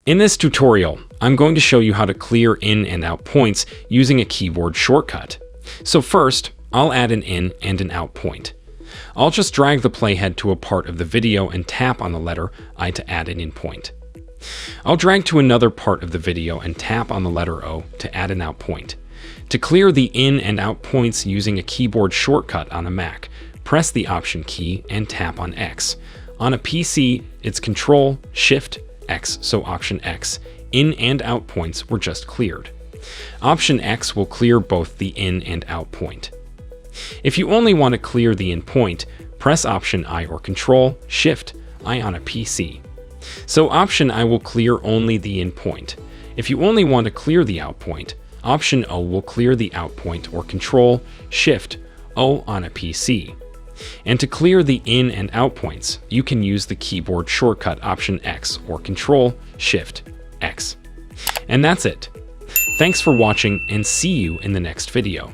In this tutorial, I'm going to show you how to clear in and out points using a keyboard shortcut. So first, I'll add an in and an out point. I'll just drag the playhead to a part of the video and tap on the letter I to add an in point. I'll drag to another part of the video and tap on the letter O to add an out point. To clear the in and out points using a keyboard shortcut on a Mac, press the Option key and tap on X. On a PC, it's Control, Shift, X, so Option X. In and out points were just cleared. Option X will clear both the in and out point. If you only want to clear the in point, press Option I or Control, Shift, I on a PC. So Option I will clear only the in point. If you only want to clear the out point, Option O will clear the out point or Control, Shift, O on a PC. And to clear the in and out points, you can use the keyboard shortcut Option X or Control, Shift, X. And that's it. Thanks for watching and see you in the next video.